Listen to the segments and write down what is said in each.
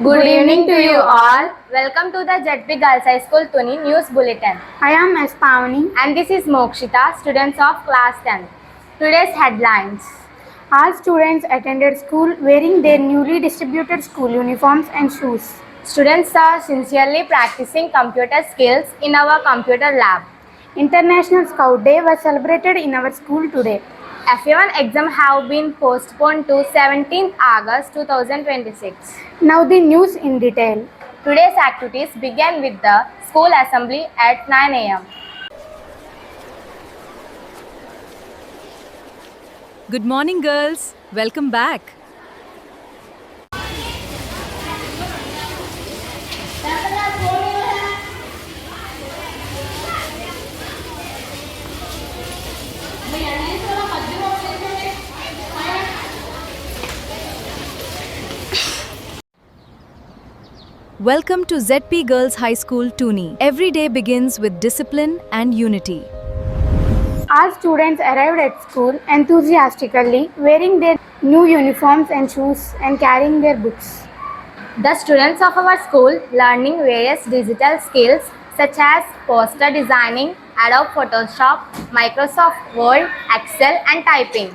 Good evening to you all. Welcome to the Z.P.Girls High School Tuni News Bulletin. I am S. Pavani. And this is Mokshita, students of class 10. Today's headlines. All students attended school wearing their newly distributed school uniforms and shoes. Students are sincerely practicing computer skills in our computer lab. International Scout Day was celebrated in our school today. FA1 exam have been postponed to 17th August 2026. Now the news in detail. Today's activities began with the school assembly at 9 a.m. Good morning, girls. Welcome back. Welcome to Z.P. Girls High School, Tuni. Every day begins with discipline and unity. All students arrived at school enthusiastically, wearing their new uniforms and shoes and carrying their books. The students of our school learning various digital skills such as poster designing, Adobe Photoshop, Microsoft Word, Excel and typing.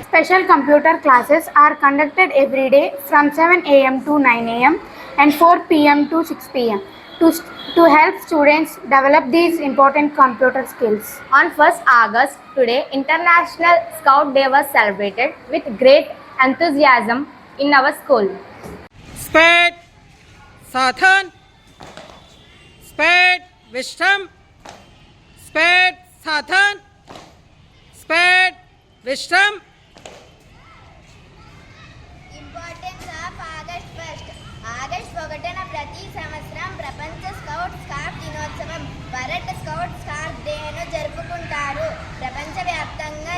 Special computer classes are conducted every day from 7 a.m. to 9 a.m. and 4 p.m. to 6 p.m. To help students develop these important computer skills. On 1st August, today, International Scout Day was celebrated with great enthusiasm in our school. Spade, Sathan, Spade, Vishtam, Spade, Sathan, Spade, Vishtam. Importance of August first. August 1న ప్రతి సంవత్సరం ప్రపంచ scout scarf దినోత్సవం world scout scarf డేను జరుపుకుంటారు. ప్రపంచవ్యాప్తంగా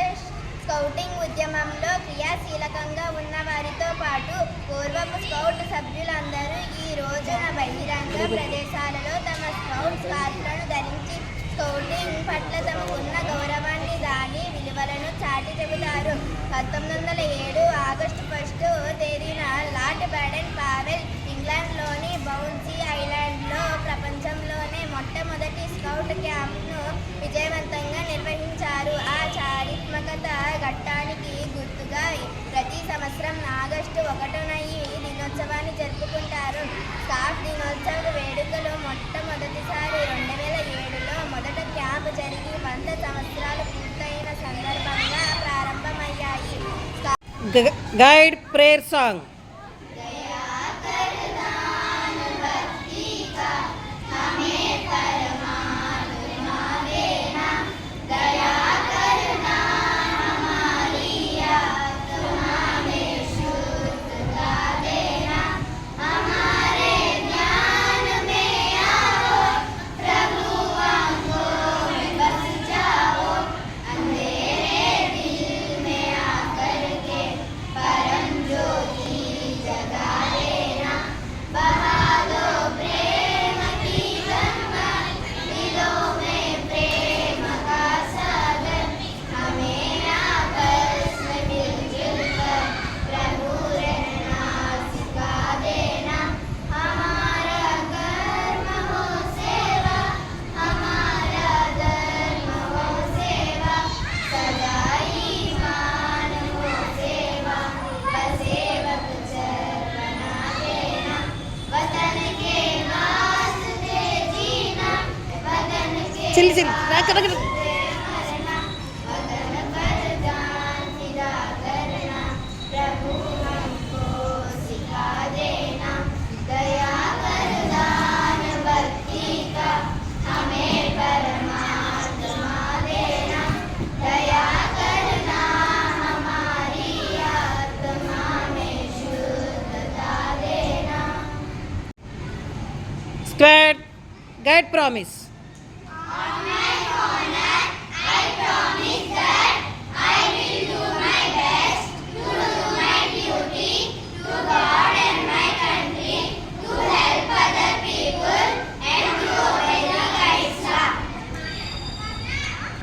scouting ఉద్యమంలో క్రియాశీలకంగా ఉన్న వారితో పాటు పూర్వపు స్కౌట్ సభ్యులందరూ ఈ రోజున బహిరంగ ప్రదేశాలలో తమ స్కౌట్ స్కార్ఫ్లను ధరించి స్కౌటింగ్ పట్ల తమకున్న గౌరవాన్ని దాని విలువలను చాటి చెబుతారు. 1907 ఆగస్టు 1 తేదీన లార్డ్ బ్యాడెన్ పావెల్ ఇంగ్లాండ్లోని బౌన్సీ ఐలాండ్లో ప్రపంచంలోనే మొట్టమొదటి స్కౌట్ క్యాంప్ను విజయవంతంగా నిర్వహించారు. ఆ చారిత్మకత ఘట్టానికి గుర్తుగా ప్రతి సంవత్సరం ఆగస్టు 1న ఈ దినోత్సవాన్ని జరుపుకుంటారు. స్కార్ఫ్ దినోత్సవ వేడుకలు మొట్టమొదటిసారి 2007లో మొదట క్యాంప్ జరిగి 100 సంవత్సరాలు పూర్తయిన సందర్భంగా ప్రారంభమయ్యాయి. Guide prayer song. Silly. Square, guide promise.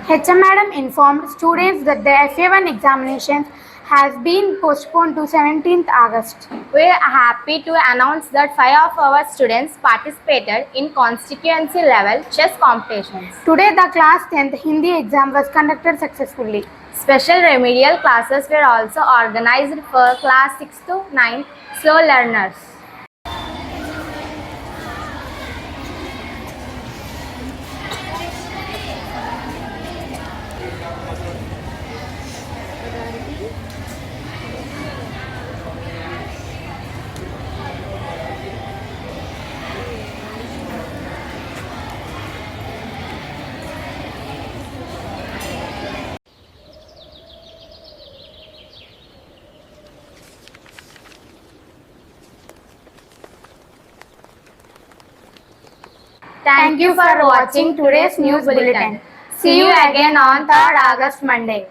HM Madam informed students that the FA1 examinations has been postponed to 17th August. We are happy to announce that 5 of our students participated in constituency level chess competitions. Today the class 10th Hindi exam was conducted successfully. Special remedial classes were also organized for class 6 to 9 slow learners. Thank you for watching today's news bulletin. See you again on 3rd August Monday.